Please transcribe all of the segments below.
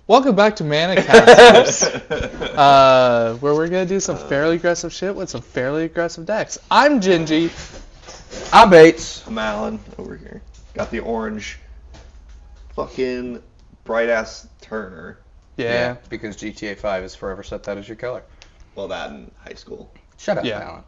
Welcome back to Mana Casters, where we're going to do some fairly aggressive shit with some fairly aggressive decks. I'm Gingy. I'm Bates. I'm Alan over here. Got the orange fucking bright-ass Turner. Yeah. Because GTA 5 has forever set that as your color. Well, that in high school. Shut up, Yeah. Alan.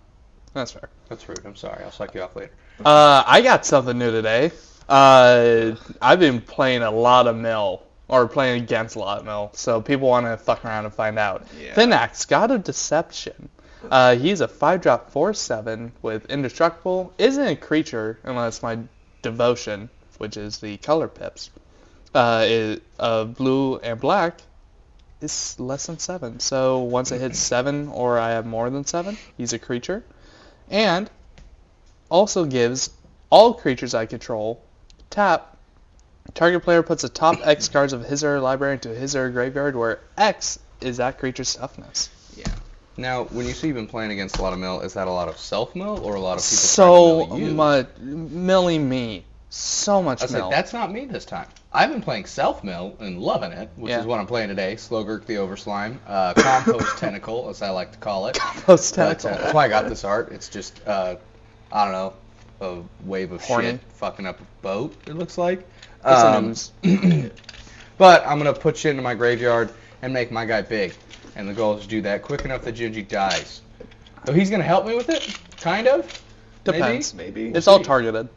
That's fair. That's rude. I'm sorry. I'll suck you off later. I got something new today. I've been playing a lot of mill, or playing against a lot of mill, so people want to fuck around and find out. Yeah. Phenax, God of Deception. He's a 5-drop 4/7 with Indestructible. Isn't a creature unless my Devotion, which is the color pips, blue and black, is less than 7. So once it hits 7 or I have more than 7, he's a creature. And also gives all creatures I control tap. Target player puts the top X cards of his or her library into his or her graveyard, where X is that creature's toughness. Yeah. Now, when you say you've been playing against a lot of mill, is that a lot of self-mill or a lot of people So trying to mill you? much milling me. So much I was mill. like, that's not me this time. I've been playing self-mill and loving it, which Yeah. is what I'm playing today. Slogurk the Overslime. Compost Tentacle, as I like to call it. Compost But, Tentacle. that's why I got this art. It's just, I don't know, a wave of Horny. shit fucking up a boat, it looks like. It's a news. But I'm going to put shit into my graveyard and make my guy big. And the goal is to do that quick enough that Gingy dies. So he's going to help me with it? Kind of? Depends. Maybe. It's all targeted.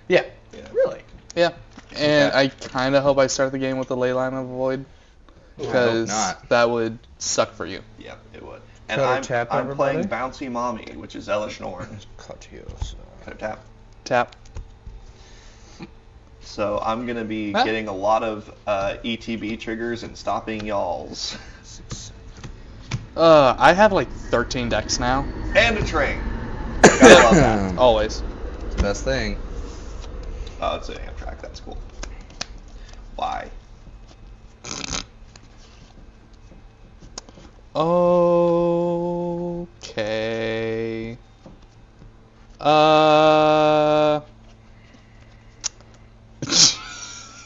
Yeah. Yeah. Really? Yeah. And Okay. I kind of hope I start the game with the Leyline of Void, because not. that would suck for you. Yeah, it would. And Cutter tap, I'm playing everybody. Bouncy Mommy, which is Elesh Norn. Cut you. So. Cutter tap. Tap. So I'm going to be Huh? getting a lot of ETB triggers and stopping y'alls. I have like 13 decks now. And a train. Gotta love that. Always. It's the best thing. Oh, it's an Amtrak. That's cool. Why? Okay.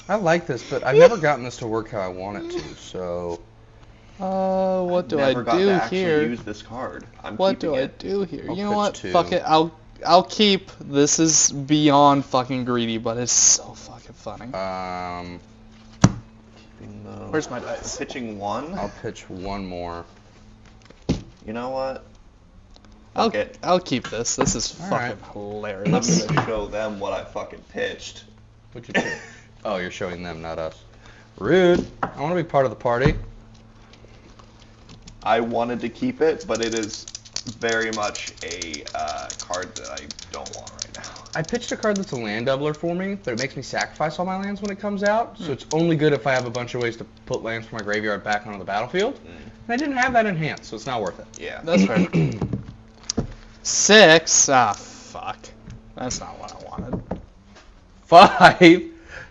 I like this, but I've never gotten this to work how I want it to, so... what do I Never got do to actually here? use this card. I'm What keeping do I it. do here? I'll You know pitch what? 2. Fuck it. I'll keep. This is beyond fucking greedy, but it's so fucking funny. Keeping the- Where's my dice? Pitching 1. I'll pitch one more. You know what? I'll Okay. I'll keep this. This is All fucking right. I'm hilarious. gonna show them what I fucking pitched. What'd you pitch? Oh, you're showing them, not us. Rude. I want to be part of the party. I wanted to keep it, but it is very much a card that I don't want right now. I pitched a card that's a land doubler for me, but it makes me sacrifice all my lands when it comes out, so it's only good if I have a bunch of ways to put lands from my graveyard back onto the battlefield. And I didn't have that in hand, so it's not worth it. Yeah. That's fair. 6. Ah, fuck. That's not what I wanted. 5.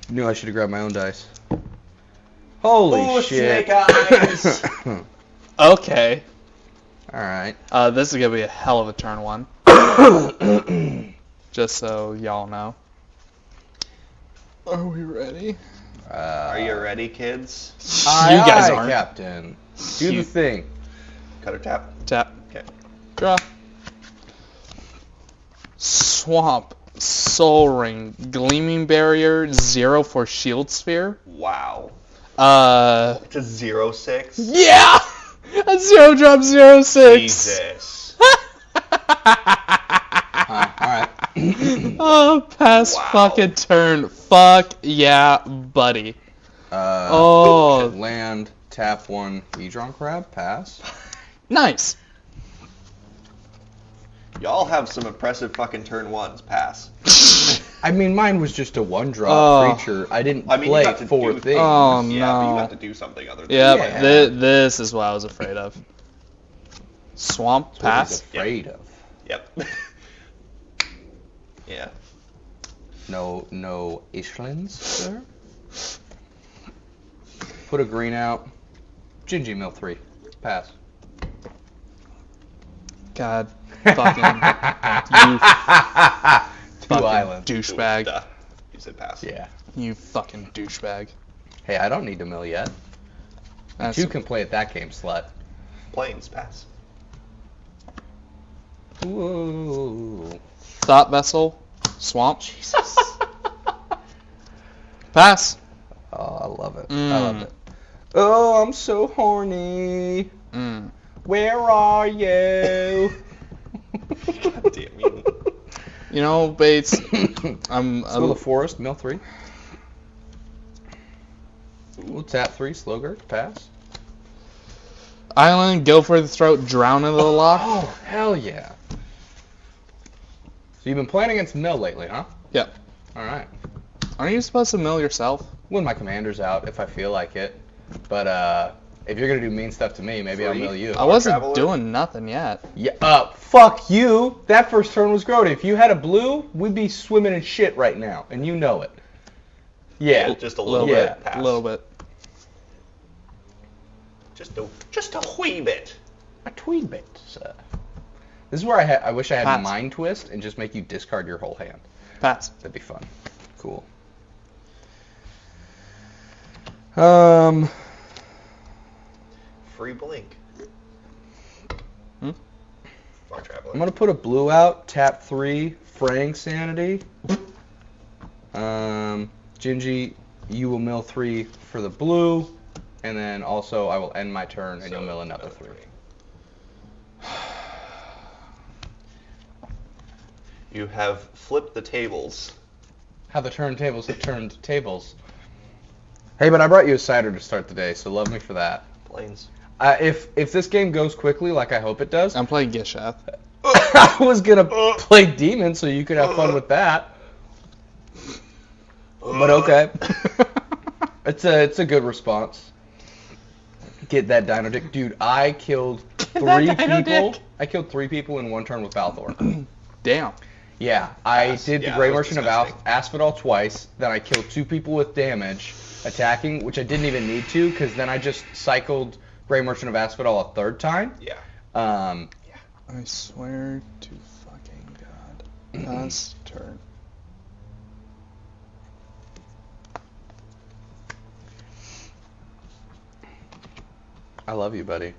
Knew I should have grabbed my own dice. Holy Ooh, shit. snake eyes! Okay. Alright. This is gonna be a hell of a turn 1. Just so y'all know. Are we ready? Are you ready, kids? Aye, You guys aye, aren't. Captain. Do You- the thing. Cutter tap. Tap. Okay. Draw. Swamp. Soul Ring. Gleaming Barrier. 0 for Shield Sphere. Wow. It's It's a 0/6. Yeah! A 0-drop 0/6. Jesus. Alright. Oh, pass Wow. fucking turn. Fuck yeah, buddy. Oh. Land, tap 1, E-Drawn Crab, pass. Nice. Y'all have some impressive fucking turn 1s. Pass. I mean, mine was just a 1-drop Oh. creature. I didn't I mean, play you got to 4 do things. Oh, Yeah, but you no. have to do something other than Yep, Yeah. this is what I was afraid of. Swamp, That's what he's pass. afraid of. Yep. Yeah. No Ishlands, sir? Put a green out. Gingy Mill 3. Pass. God, fucking, you Two fucking islands. douchebag. Duh. You said pass. Yeah. You fucking douchebag. Hey, I don't need to mill yet. That's You can play at that game, slut. Planes, pass. Whoa. Thought Vessel, Swamp. Jesus. Pass. Oh, I love it. I Mm. love it. Oh, I'm so horny. Mm. Where are you? God damn you. You know, Bates, I'm School of Forest, mill 3. Ooh, tap 3, Slogurk, pass. Island, go for the throat, drown in the lock. Oh, hell yeah. So you've been playing against mill lately, huh? Yep. Alright. Aren't you supposed to mill yourself? When my commander's out, if I feel like it. But, if you're gonna do mean stuff to me, maybe I'll Free? mill you. I wasn't Traveler? doing nothing yet. Yeah, fuck you. That first turn was grody. If you had a blue, we'd be swimming in shit right now, and you know it. Yeah. Just a little Yeah. bit. Pass. A little bit. Just a wee bit. A tweed bit, sir. This is where I wish I had Pass. Mind Twist and just make you discard your whole hand. Pass. That'd be fun. Cool. Free blink. Hmm? Far traveler. I'm gonna put a blue out, tap 3, fraying sanity. Gingy, you will mill 3 for the blue, and then also I will end my turn and you'll mill another 3. You have flipped the tables. How the turntables have turned tables. Hey, but I brought you a cider to start the day, so love me for that. Planes. If this game goes quickly, like I hope it does, I'm playing Gishath. I was gonna play Demon so you could have fun with that. But okay, it's a good response. Get that Dino Dick, dude. I killed 3 Dino people. Dick. I killed 3 people in one turn with Balthor. Damn. Yeah, I Yes, did the yeah, Grey that was Merchant of disgusting. Asphodel twice. Then I killed 2 people with damage attacking, which I didn't even need to, because then I just cycled Grey Merchant of Asphodel a 3rd time. Yeah. I swear to fucking God. Pass turn. I love you, buddy.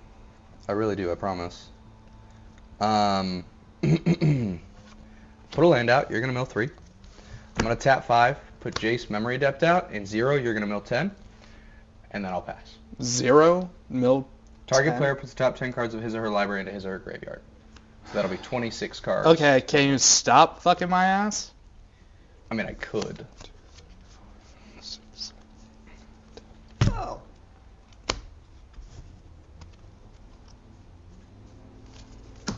I really do, I promise. Put a land out, you're going to mill 3. I'm going to tap 5, put Jace Memory Adept out, and 0, you're going to mill 10, and then I'll pass. 0, mill. Target 10. player puts the top 10 cards of his or her library into his or her graveyard. So that'll be 26 cards. Okay, can you stop fucking my ass? I mean, I could. Oh.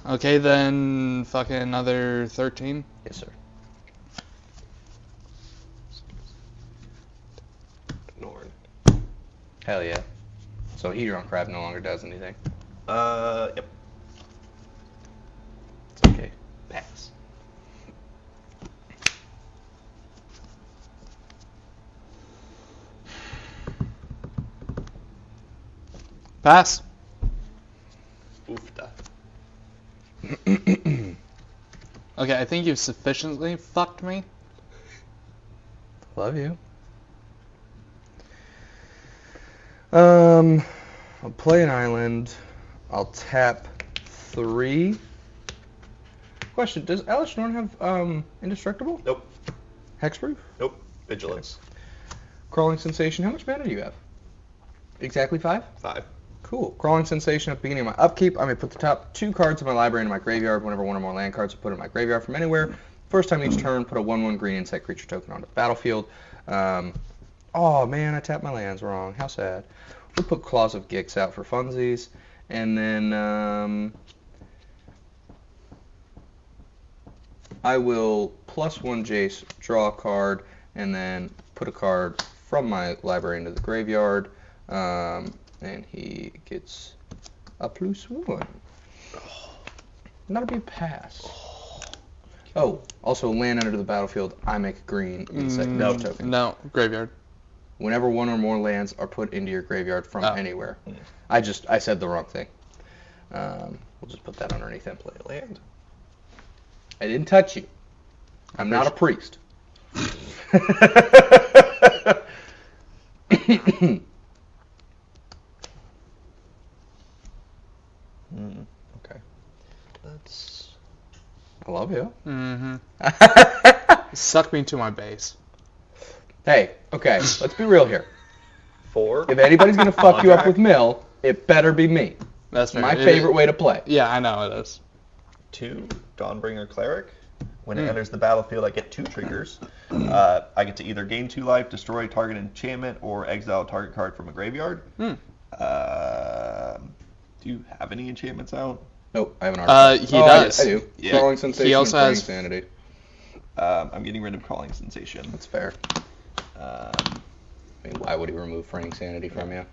Okay, then fucking another 13. Yes, sir. Norn. Hell yeah. So Hedron Crab no longer does anything. Yep. It's okay. Pass. Pass. Oofda. Okay, I think you've sufficiently fucked me. Love you. I'll play an island. I'll tap 3. Question, does Elesh Norn have indestructible? Nope. Hexproof? Nope. Vigilance. Crawling Sensation, how much mana do you have? Exactly 5? 5. Cool. Crawling Sensation at the beginning of my upkeep. I may put the top 2 cards of my library into my graveyard whenever one or more land cards are put in my graveyard from anywhere. First time each turn, put a 1/1 green insect creature token onto the battlefield. Oh man, I tapped my lands wrong. How sad. We'll put Claws of Gix out for funsies. And then I will +1 Jace, draw a card, and then put a card from my library into the graveyard. And he gets a +1. That'll be a pass. Oh, also land under the battlefield, I make a green insect token. No, graveyard. Whenever one or more lands are put into your graveyard from anywhere. I said the wrong thing. We'll just put that underneath him. Play a land. I didn't touch you. I'm not a priest. I love you. Mm-hmm. Suck me to my base. Hey, okay, let's be real here. 4. If anybody's gonna fuck you up with mill, it better be me. That's fair. My favorite way to play. Yeah, I know it is. 2, Dawnbringer Cleric. When it enters the battlefield, I get 2 triggers. I get to either gain 2 life, destroy target enchantment, or exile a target card from a graveyard. Do you have any enchantments out? Nope, I have an artifact. He does. I do. Yeah. Crawling Sensation He also and Praying has- Sanity. I'm getting rid of Crawling Sensation. That's fair. Um, I mean, why would he remove Fraying Sanity from you?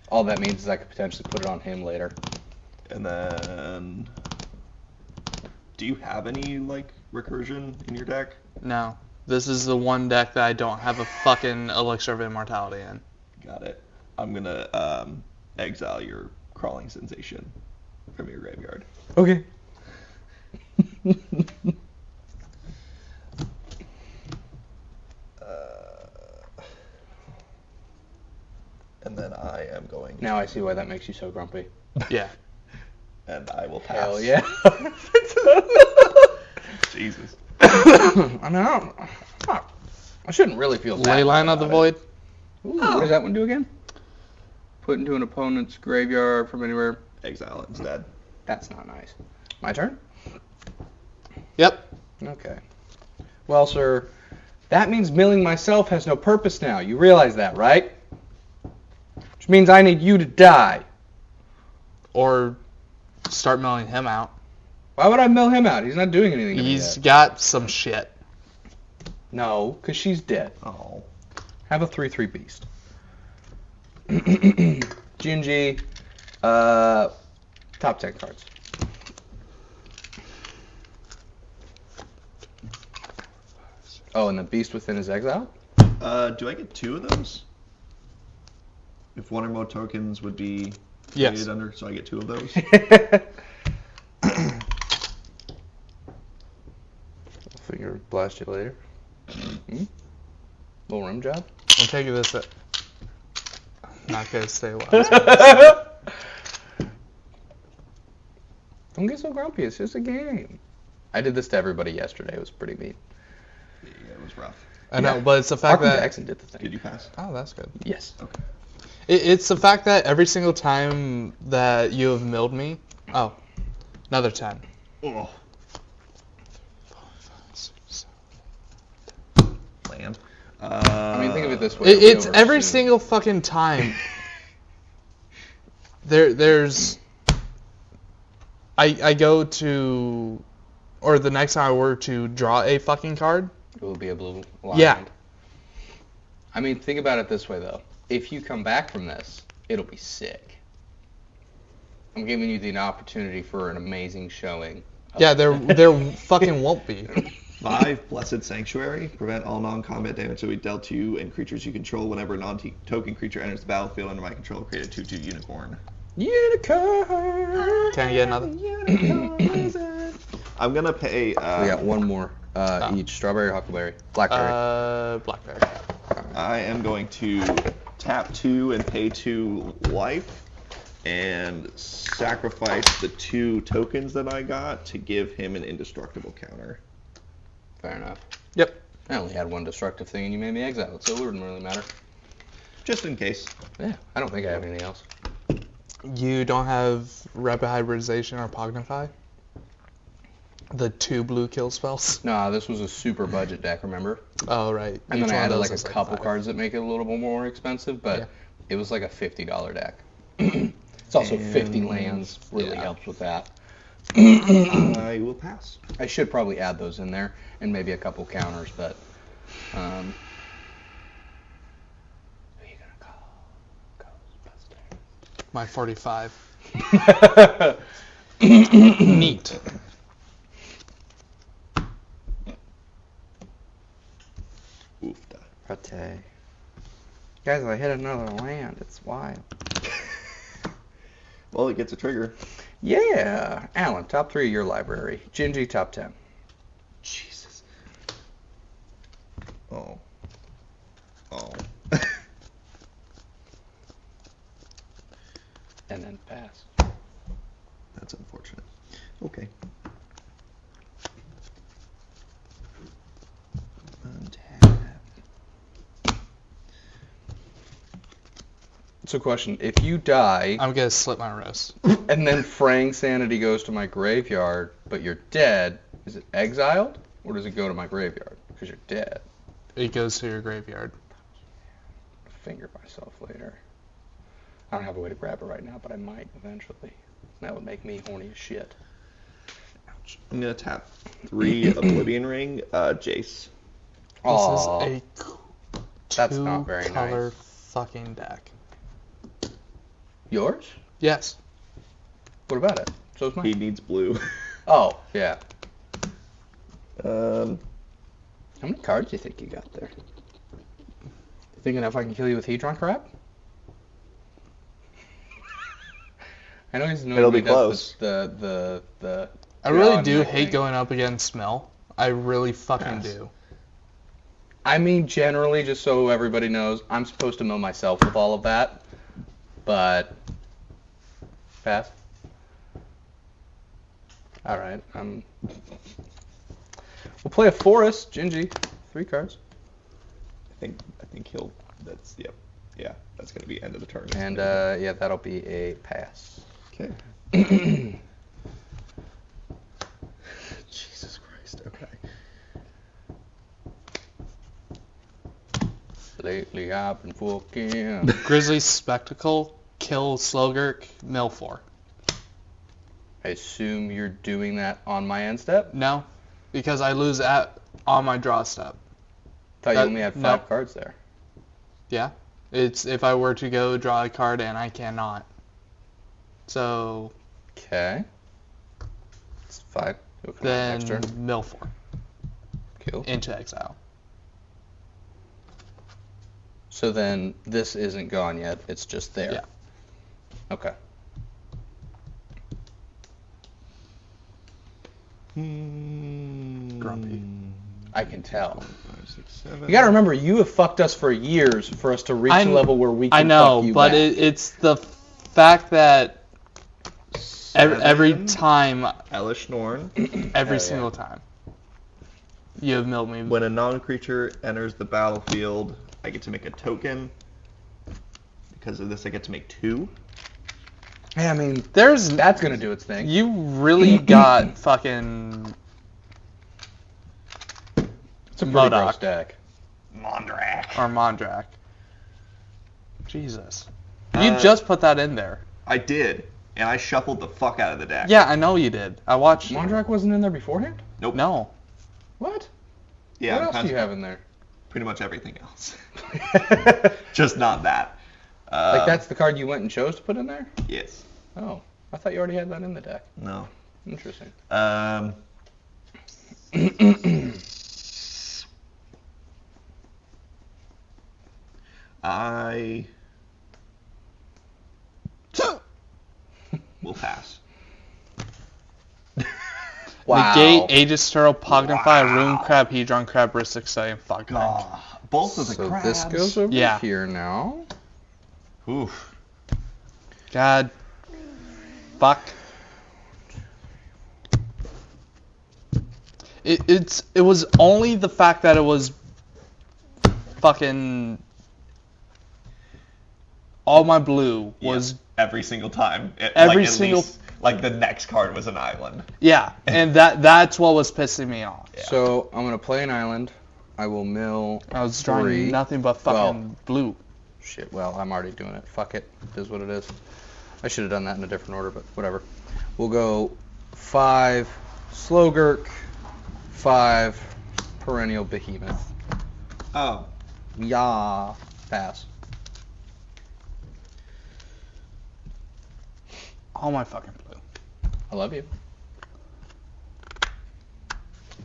All that means is I could potentially put it on him later. and then, do you have any like recursion in your deck? No. This is the one deck that I don't have a fucking Elixir of Immortality in. Got it. I'm gonna exile your Crawling Sensation from your graveyard. Okay. And then I am going. Now I see why that makes you so grumpy. Yeah. And I will pass. Hell yeah. Jesus. I know. Fuck. I shouldn't really feel bad. Leyline of the about Void. it. Ooh, what does that one do again? Put into an opponent's graveyard from anywhere. Exile it instead. That's not nice. My turn? Yep. Okay. Well, sir, that means milling myself has no purpose now. You realize that, right? Which means I need you to die. Or start milling him out. Why would I mill him out? He's not doing anything to me He's yet. got some shit. No, because she's dead. Oh. Have a 3/3 beast. G&G, top 10 cards. Oh, and the beast within his exile? Do I get 2 of those? If 1 or more tokens would be Yes. created under, so I get 2 of those. Finger blast you later. Little rim job. I'll take you this. Not gonna say what I was gonna say. Don't get so grumpy. It's just a game. I did this to everybody yesterday. It was pretty neat. Yeah, it was rough. I know, but it's the fact Arkham that. Jackson did the thing. Did you pass? Oh, that's good. Yes. Okay. It's the fact that every single time that you have milled me. Oh, another 10. Oh. Land. I mean, think of it this way. It's it'll be over every soon. single fucking time. There's. I go to, or the next time I were to draw a fucking card. It will be a blue line. Yeah. I mean, think about it this way, though. If you come back from this, it'll be sick. I'm giving you the opportunity for an amazing showing. Yeah, there fucking won't be. 5, Blessed Sanctuary. Prevent all non-combat damage to be dealt to you and creatures you control whenever a non-token creature enters the battlefield under my control. Create a 2/2 unicorn. Unicorn! Can I get another? I'm gonna pay. We got one more each. Strawberry or huckleberry? Blackberry. Blackberry. I am going to tap 2 and pay 2 life, and sacrifice the 2 tokens that I got to give him an indestructible counter. Fair enough. Yep. I only had one destructive thing and you made me exile it, so it wouldn't really matter. Just in case. Yeah, I don't think I have anything else. You don't have Rapid Hybridization or Pognify? The 2 blue kill spells? No, this was a super budget deck, remember? Oh, right. And Each then I one of added those like a is couple 5. cards that make it a little bit more expensive, but Yeah. it was like a $50 deck. It's also 50 And- lands, really yeah. helps with that. I will pass. I should probably add those in there, and maybe a couple counters, but... who are you gonna call? Ghostbusters. My 45. Neat. Oofda. Pate. Guys, I hit another land. It's wild. Well, it gets a trigger. Yeah! Alan, top 3 of your library. Gingy, top 10. Jesus. Oh. Oh. And then pass. That's unfortunate. Okay. Untap. So, question: if you die, I'm gonna slit my wrist. and then Fraying Sanity goes to my graveyard, but you're dead, is it exiled, or does it go to my graveyard because you're dead? It goes to your graveyard. Finger myself later. I don't have a way to grab it right now, but I might eventually. That would make me horny as shit. Ouch. I'm gonna tap 3 Oblivion Ring, Jace. Aw, This is a that's not very two-color nice. fucking deck. Yours? Yes. What about it? So is mine. He needs blue. Oh, yeah. Um, How many cards do you think you got there? You thinking if I can kill you with Hedron crap? I know he's It'll be close. The I really God do neck hate thing. going up against Mel. I really fucking Pass. do. I mean, generally, just so everybody knows, I'm supposed to mill myself with all of that, but pass. All right, we'll play a Forest, Gingy, 3 cards, I think he'll. That's yeah. That's gonna be end of the turn. and yeah, that'll be a pass. Okay. Jesus Christ. Okay. Lately, I've been fucking. Grizzly Spectacle, kill Slogurk, mill 4. I assume you're doing that on my end step. No, because I lose on my draw step. Thought you That- only had no. 5 cards there. Yeah, it's if I were to go draw a card and I cannot. So Okay. It's fine. You'll come out then next turn. mill 4 Cool. into exile. So then this isn't gone yet. It's just there. Yeah. Okay. Grumpy. I can tell. 5, 6, 7. You gotta remember, you have fucked us for years for us to reach a level where we can I know, fuck you but back. it's the fact that every 7, time, Elesh Norn. every yeah. single time, you have milled me. When a non-creature enters the battlefield, I get to make a token. Because of this, I get to make 2. Yeah, I mean, There's that's gonna do its thing. You really got fucking It's a pretty gross Modoc. deck. Mondrak. or Mondrak. Jesus. You just put that in there. I did, and I shuffled the fuck out of the deck. Yeah, I know you did. I watched. Mondrak wasn't in there beforehand? Nope. No. What? Yeah. What else do you have in there? Pretty much everything else. Just not that. Like that's the card you went and chose to put in there? Yes. Oh, I thought you already had that in the deck. No. Interesting. I will pass. Wow. Negate, Aegis Turtle, Pognify, Wow. Rune Crab, Hedron Crab, Ristic Stallion, Fuck. Both of the So crabs. this goes over Yeah. here now. Oof. God. Fuck. It was only the fact that it was fucking all my blue was every single time. Every at single- least, like the next card was an island. yeah, and that's what was pissing me off. Yeah. So I'm gonna play an island. I will mill. I was drawing 3. nothing but fucking blue. Shit. Well, I'm already doing it. Fuck it. It is what it is. I should have done that in a different order, but whatever. We'll go 5 Slogurk, 5 Perennial Behemoth. Oh. Yeah. Pass. All my fucking blue. I love you.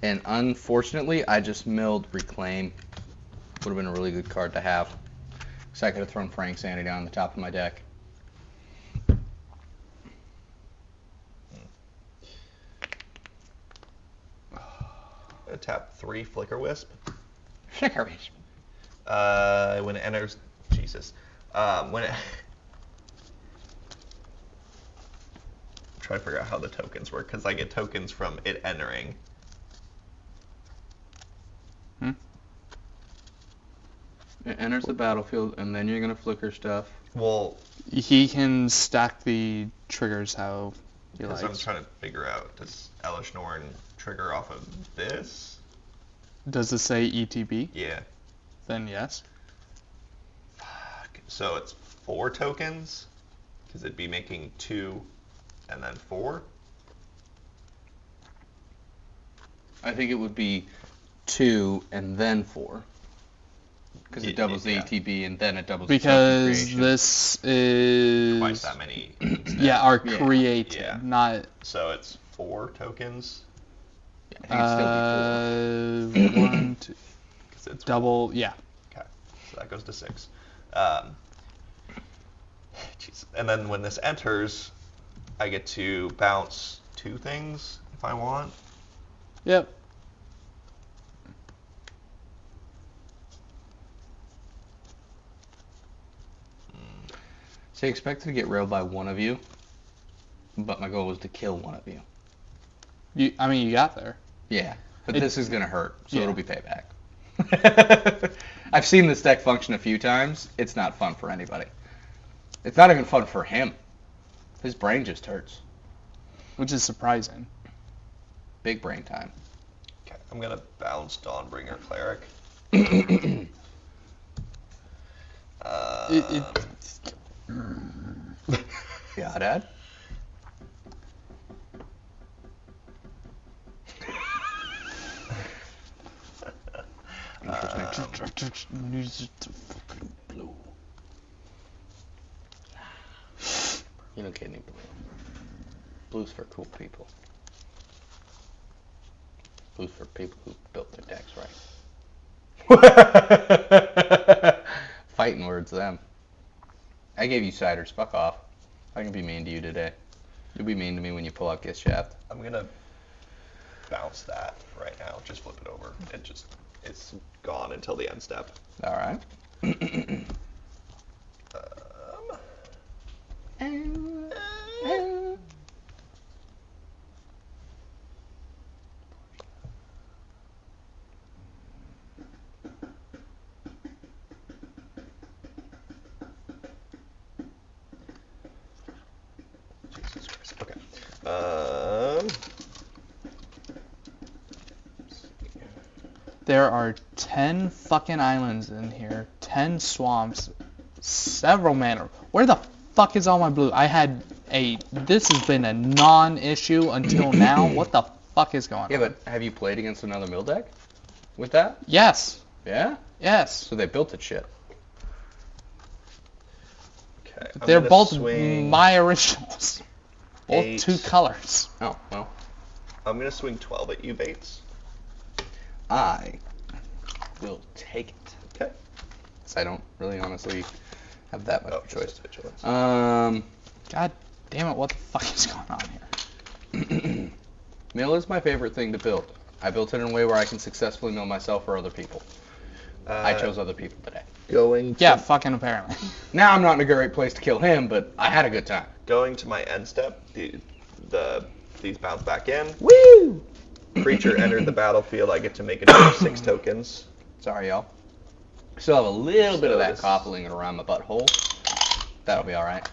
And unfortunately, I just milled Reclaim. Would have been a really good card to have. Because I could have thrown Fraying Sanity on the top of my deck. Tap 3 Flicker Wisp. Flickerish. When it enters, Jesus. When it trying to figure out how the tokens work, because I get tokens from it entering. It enters the battlefield, and then you're going to flicker stuff. Well, He can stack the triggers how he because likes. I'm trying to figure out, does Elesh Norn trigger off of this? Does it say ETB? Yeah. Then yes. Fuck. So it's 4 tokens? Because it'd be making 2 and then 4? I think it would be 2 and then 4. Because it doubles the Yeah. ETB and then it doubles the token Because creation. this is Twice that many. yeah, are Yeah. created, Yeah. not So it's 4 tokens? I think it'd still be 4. 1, 2, 'Cause it's double, yeah. Okay, so that goes to 6. Jeez. And then when this enters, I get to bounce 2 things if I want. Yep. So I expected to get railed by one of you, but my goal was to kill one of you. I mean, you got there. Yeah, but It- this is going to hurt, so Yeah. it'll be payback. I've seen this deck function a few times. It's not fun for anybody. It's not even fun for him. His brain just hurts. Which is surprising. Big brain time. Okay, I'm gonna bounce Dawnbringer Cleric. Yeah, Dad? You don't get any blue. Blue's for cool people. Blue's for people who built their decks right. Fighting words, them. I gave you ciders. Fuck off. I can be mean to you today. You'll be mean to me when you pull out Gift Shaft. I'm gonna bounce that right now. Just flip it over. It's gone until the end step. All right. Jesus Christ. Okay. There are 10 fucking islands in here, 10 swamps, several mana. Where the fuck is all my blue? This has been a non-issue until now. What the fuck is going on? Yeah, but have you played against another mill deck with that? Yes. Yeah? Yes. So they built it shit. Okay. They're gonna both swing my originals. Both 8. 2 colors. Oh, well. I'm gonna swing 12 at you, Bates. I will take it. Okay. Because I don't really honestly have that much Oh, of a choice. just vigilance. God damn it, what the fuck is going on here? Mill is my favorite thing to build. I built it in a way where I can successfully mill myself or other people. I chose other people today. Going. Yeah, fucking apparently. Now I'm not in a great place to kill him, but I had a good time. Going to my end step. These bounce back in. Woo! Creature entered the battlefield. I get to make another 6 tokens. Sorry, y'all. Still have a little bit of So that this- coppling around my butthole. That'll be alright.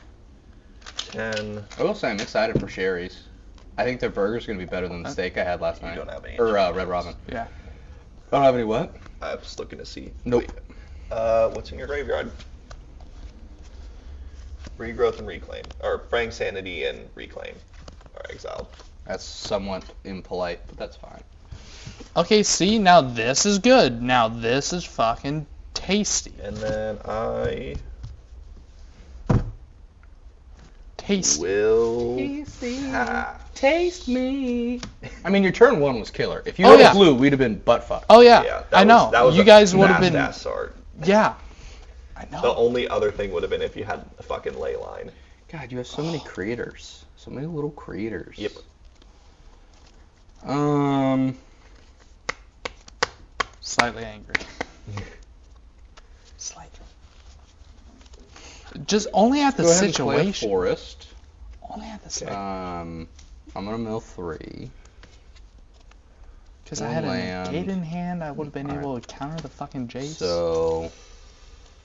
10. I will say I'm excited for Sherry's. I think their burger's going to be better than the steak I had last You night. don't have any. Or Red Robin. Yeah. I don't have any what? I was looking to see. Nope. Wait, what's in your graveyard? Regrowth and reclaim, or Praying Sanity and reclaim, or exiled. That's somewhat impolite, but that's fine. Okay, see, now this is good. Now this is fucking tasty. And then I Tasty. will Tasty. pass. Taste me. I mean, your turn 1 was killer. If you Oh, had yeah. a blue, we'd have been butt fucked. Oh yeah, Yeah, I know. That was You a guys would have been. fast-ass start. Yeah. I The know. only other thing would have been if you had a fucking ley line. God, you have so many creators. So many little creators. Yep. Slightly angry. Slightly. Just only at the Go ahead and play a situation. forest. Only at the same. I'm gonna mill 3. Because I had a land. negate in hand, I would have been Alright. able to counter the fucking Jace. So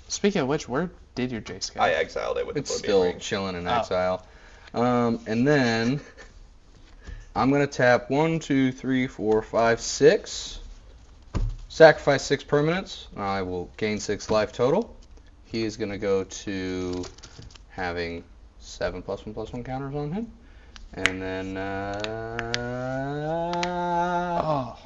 Speaking of which, where did your Jace go? I exiled it with it's the still ring. chilling in Oh. exile. And then I'm gonna tap 1, 2, 3, 4, 5, 6. Sacrifice 6 permanents. I will gain 6 life total. He is gonna go to having 7 +1/+1 counters on him. And then Oh,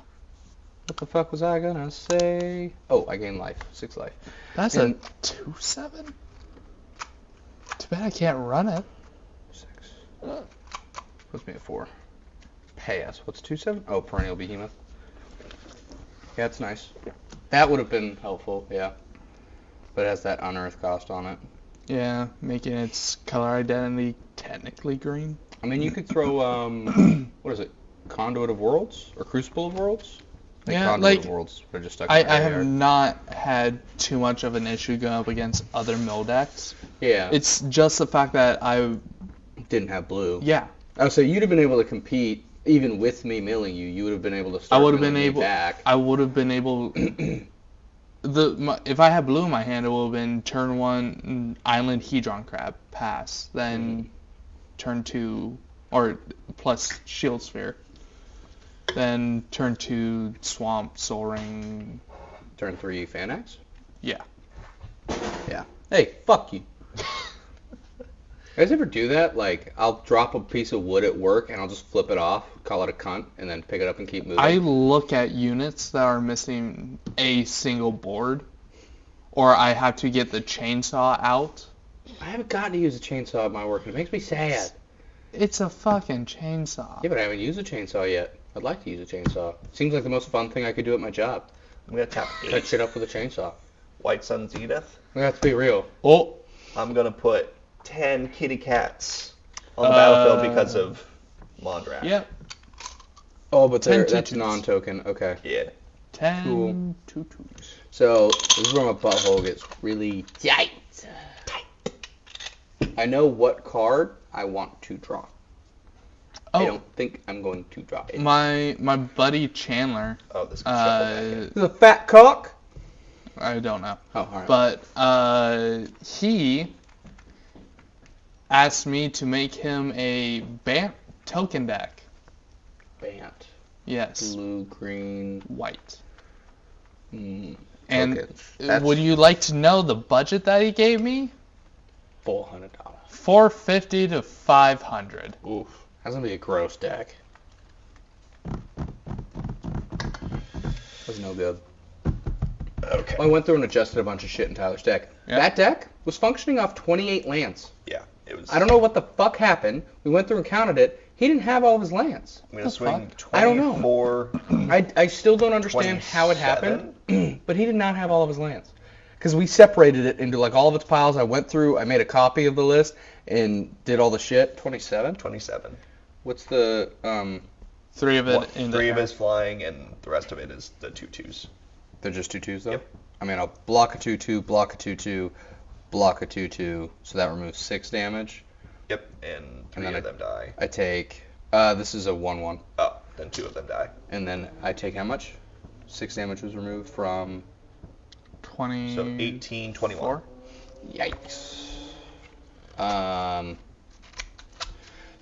what the fuck was I gonna say? Oh, I gain life. 6 life. that's And- a 2/7? Too bad I can't run it. 6. Puts me at 4. Pass. What's 2/7? Oh, Perennial Behemoth. Yeah, it's nice. That would have been helpful, yeah. But it has that unearth cost on it. Yeah, making its color identity technically green. I mean, you could throw, what is it? Conduit of Worlds? Or Crucible of Worlds? I think Yeah, Conduit like, of Worlds would have just stuck I in the have graveyard. not had too much of an issue going up against other mill decks. Yeah. It's just the fact that Didn't have blue. yeah, Oh, so you'd have been able to compete, even with me milling you. You would have been able to I start would have been milling me able. back. I would have been able. If I had blue in my hand, it would have been turn 1 Island Hedron Crab pass, then turn 2 or plus Shield Sphere, then turn 2 Swamp Soul Ring. Turn 3 Phenax? Yeah. Yeah. Hey, fuck you. You guys ever do that? Like, I'll drop a piece of wood at work and I'll just flip it off, call it a cunt, and then pick it up and keep moving. I look at units that are missing a single board, or I have to get the chainsaw out. I haven't gotten to use a chainsaw at my work, and it makes me sad. It's a fucking chainsaw. Yeah, but I haven't used a chainsaw yet. I'd like to use a chainsaw. Seems like the most fun thing I could do at my job. I'm going to tap Cut 8. shit up with a chainsaw. White Sun's Edith. We have to be real. Oh, I'm going to put 10 kitty cats on the battlefield because of Mondrak. yep. Oh, but 10 that's tutus. non-token. Okay. Yeah. 10 Cool. tutus. So, this is where my butthole gets really tight. I know what card I want to draw. I Oh, don't think I'm going to draw it. my buddy Chandler, Oh, this can shuffle back in. This is a fat cock? I don't know, Oh, alright. but he asked me to make him a Bant token deck. Bant. Yes, Blue, green, white. mm, And tokens. That's- would you like to know the budget that he gave me? $400. $450 to $500. Oof. That's gonna be a gross deck. That's no good. Okay. I went through and adjusted a bunch of shit in Tyler's deck. Yeah. That deck was functioning off 28 lands. Yeah, it was. I don't know what the fuck happened. We went through and counted it. He didn't have all of his lands. I'm going the to swing fuck? 24. I don't know. I still don't understand how it 27? happened, but he did not have all of his lands. Because we separated it into like all of its piles. I went through, I made a copy of the list and did all the shit. 27? 27. What's the, 3 of it What, in 3 the of it is flying, and the rest of it is the 2/2s. they're just 2/2s though? Yep. I mean, I'll block a 2/2, block a 2/2, block a 2/2, so that removes 6 damage. Yep, and 3 then of them die. I take, this is a 1/1. Oh, then 2 of them die. And then I take how much? 6 damage was removed from, 20. So 18, 21. yikes.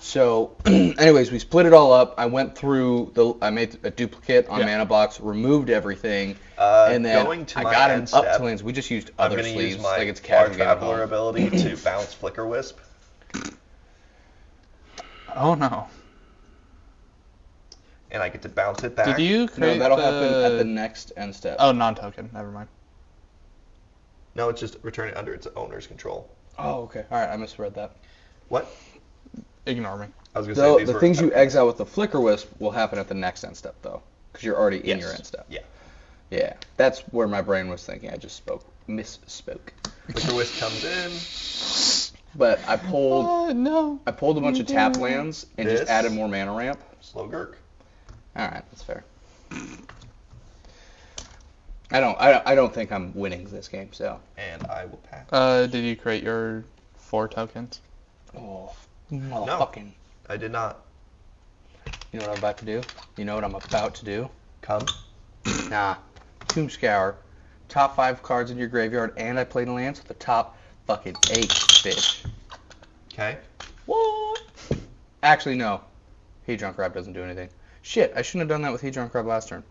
So, anyways, we split it all up. I went through I made a duplicate on Yeah. Mana Box, removed everything, and then Going to I my got him end up step, to lands. We just used I'm other going to sleeves, use my like it's Far casual game at Traveler home. ability to bounce Flicker Wisp, Oh no. and I get to bounce it back. Did you No, create that'll happen at the next end step. Oh, non-token. Never mind. No, it's just return it under its owner's control. Oh, okay. All right, I misread that. What? Ignore me. I was going to say So these the were things you okay. exile with the Flicker Wisp will happen at the next end step, though, because you're already in Yes. your end step. Yeah. Yeah, that's where my brain was thinking. I just misspoke. Flicker Wisp comes in. But I pulled No. a bunch of tap lands and This? just added more mana ramp. Slogurk. All right, that's fair. I don't think I'm winning this game. So. And I will pass. Did you create your 4 tokens? Oh, Motherfucking. I did not. You know what I'm about to do? You know what I'm about to do? Come. Nah. Tomb Scour. Top 5 cards in your graveyard, and I played a lance with the top fucking 8, bitch. Okay. What? Actually, no. Hedron Crab doesn't do anything. Shit, I shouldn't have done that with Hedron Crab last turn.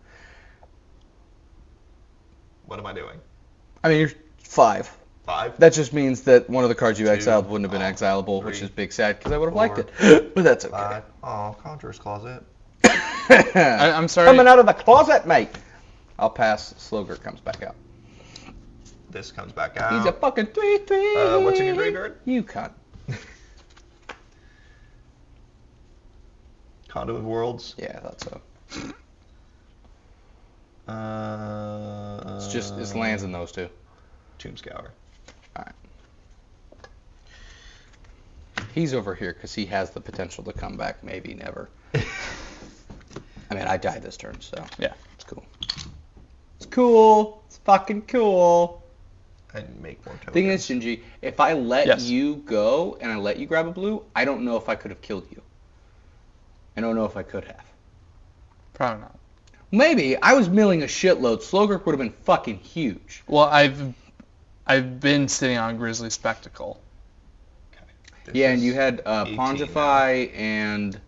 What am I doing? I mean, you're 5. 5? That just means that one of the cards you 2, exiled wouldn't have been exilable, which 3, is big sad because I would have liked 4, it. But that's okay. 5. Oh, Conjurer's Closet. I'm sorry. Coming out of the closet, mate. I'll pass. Slogurk comes back out. This comes back out. He's a fucking 3/3. What's in your graveyard? You cunt. Conduit of Worlds. Yeah, I thought so. It's lands in those two. Tomb Scour. Alright. He's over here because he has the potential to come back, maybe never. I mean, I died this turn, so Yeah. it's cool. It's cool. It's fucking cool. And make more tokens. Thing is, Shinji, if I let Yes. you go and I let you grab a blue, I don't know if I could have killed you. I don't know if I could have. Probably not. Maybe. I was milling a shitload. Slogurk would have been fucking huge. Well, I've been sitting on Grizzly Spectacle. This Yeah, and is you had 18 Pongify, and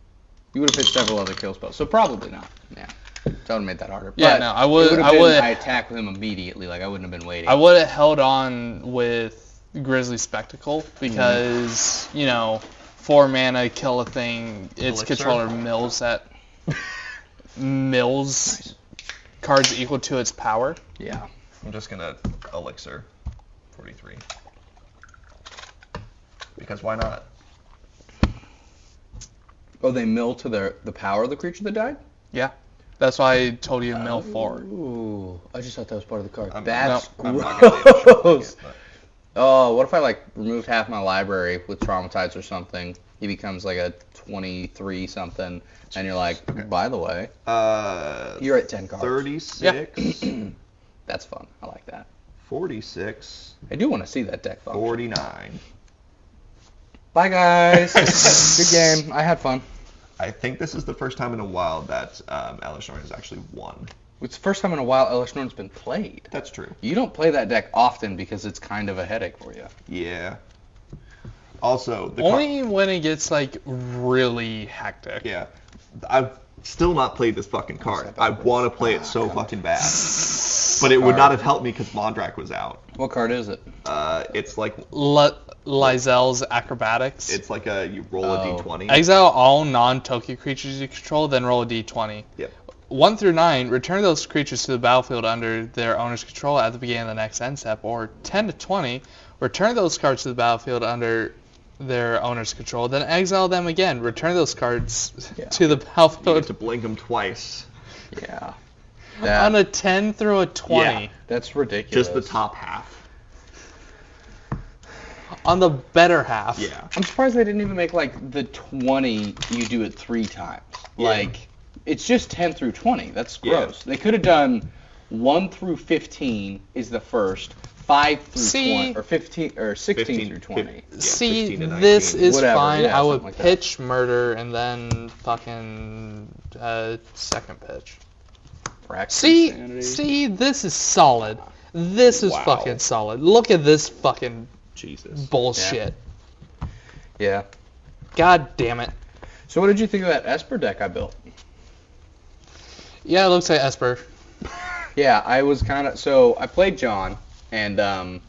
you would have hit several other kill spells. So probably not. Yeah. So I would have made that harder. Yeah, But no, I would. it I been, would. I attack with him immediately. Like, I wouldn't have been waiting. I would have held on with Grizzly Spectacle because, 4 mana, kill a thing, its Elixir? controller mills cards equal to its power. Yeah. I'm just gonna Elixir 43. Because why not? Oh, they mill to the power of the creature that died? Yeah. That's why I told you to mill 4. Ooh. I just thought that was part of the card. I'm That's not gonna be able to show gross. it, but- Oh, what if I, removed half my library with Traumatize or something? He becomes, a 23-something, and you're like, by the way, you're at 10 cards. 36, That's fun. I like that. 46, I do want to see that deck function. 49. Bye, guys. Good game. I had fun. I think this is the first time in a while that Elesh Norn has actually won. It's the first time in a while Elesh Norn's been played. That's true. You don't play that deck often because it's kind of a headache for you. Yeah. Also, the Only when it gets, really hectic. yeah. I've still not played this fucking card. I want to play it so fucking bad. But it would not have helped me because Mondrak was out. What card is it? It's like Lysel's Acrobatics. it's like you roll a d20. Exile all non-Tokyo creatures you control, then roll a d20. Yep. 1 through 9, return those creatures to the battlefield under their owner's control at the beginning of the next end step. Or 10 to 20, return those cards to the battlefield under their owner's control, then exile them again. Return those cards to the You battlefield get to blink them twice. Yeah. on a 10 through a 20. Yeah. That's ridiculous. Just the top half. On the better half. Yeah. I'm surprised they didn't even make the 20 you do it 3 times. Yeah. It's just 10 through 20. That's Yeah. gross. They could have done 1 through 15 is the first, 5 through 20, or 15 or 16 through 20. See, 15 to 19. this is Whatever, fine. yeah, I would something like that. pitch murder and then fucking second pitch. Fractured See, Sanity. this is solid. This is Wow. fucking solid. Look at this fucking Jesus. bullshit. Yeah. God damn it. So what did you think of that Esper deck I built? Yeah, it looks like Esper. Yeah, I was kind of... So, I played John, and,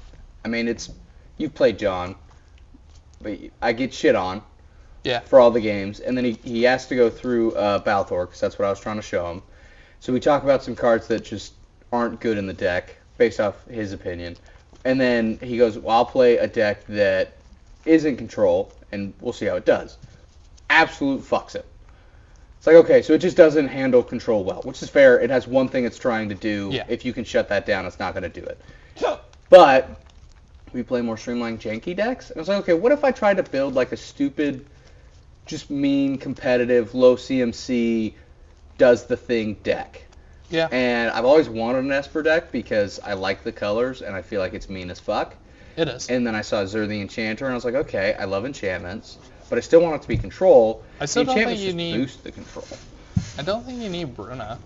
you've played John, but I get shit on Yeah. for all the games, and then he has to go through Balthor, because that's what I was trying to show him. So we talk about some cards that just aren't good in the deck, based off his opinion. And then he goes, well, I'll play a deck that is in control, and we'll see how it does. Absolute fucks it. It's like, okay, so it just doesn't handle control well, which is fair. It has one thing it's trying to do. Yeah. If you can shut that down, it's not going to do it. But we play more streamlined janky decks. And I was like, okay, what if I tried to build a stupid, just mean, competitive, low CMC, does the thing deck? Yeah. And I've always wanted an Esper deck because I like the colors and I feel like it's mean as fuck. It is. And then I saw Zur the Enchanter, and I was like, okay, I love enchantments, but I still want it to be control. I still don't think enchantments you just need. boost the control. I don't think you need Bruna.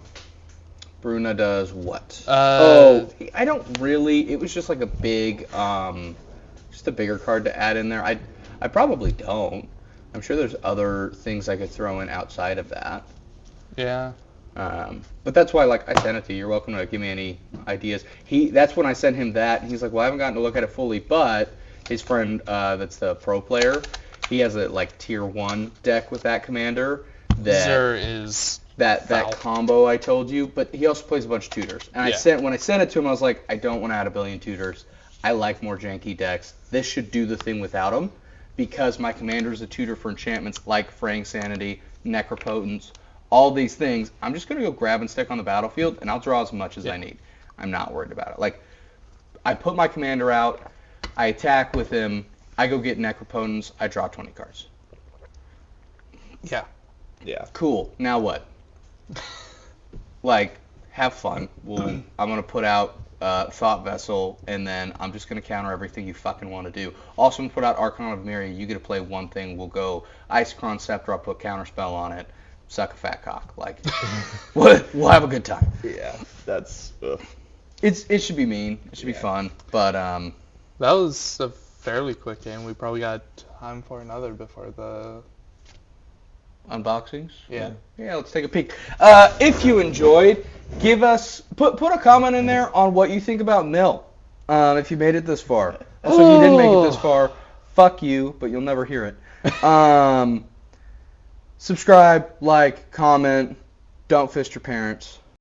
Bruna does what? I don't really. It was just like a big, just a bigger card to add in there. I probably don't. I'm sure there's other things I could throw in outside of that. Yeah. But that's why, like, I sent it to you. You're welcome to give me any ideas. That's when I sent him that, and he's like, well, I haven't gotten to look at it fully, but his friend, that's the pro player, he has a, like, tier 1 deck with that commander. Zur is that foul. combo I told you, but he also plays a bunch of tutors. And when I sent it to him, I was like, I don't want to add a billion tutors. I like more janky decks. This should do the thing without him, because my commander is a tutor for enchantments like Fraying Sanity, Necropotence, all these things. I'm just going to go grab and stick on the battlefield, and I'll draw as much as I need. I'm not worried about it. Like, I put my commander out, I attack with him, I go get Necropotence, I draw 20 cards. Yeah. Yeah. Cool. Now what? Like, have fun. I'm going to put out Thought Vessel, and then I'm just going to counter everything you fucking want to do. Also, I'm going to put out Archon of Myria. You get to play one thing. We'll go Icecrown Scepter. I'll put Counterspell on it. Suck a fat cock. Like, we'll have a good time. Yeah. That's. Ugh. It should be mean. It should be fun. But That was a fairly quick game. We probably got time for another before the unboxings. Yeah. Yeah. Let's take a peek. If you enjoyed, give us put a comment in there on what you think about Mill. If you made it this far. Also, if you didn't make it this far, fuck you. But you'll never hear it. Subscribe, like, comment. Don't fist your parents.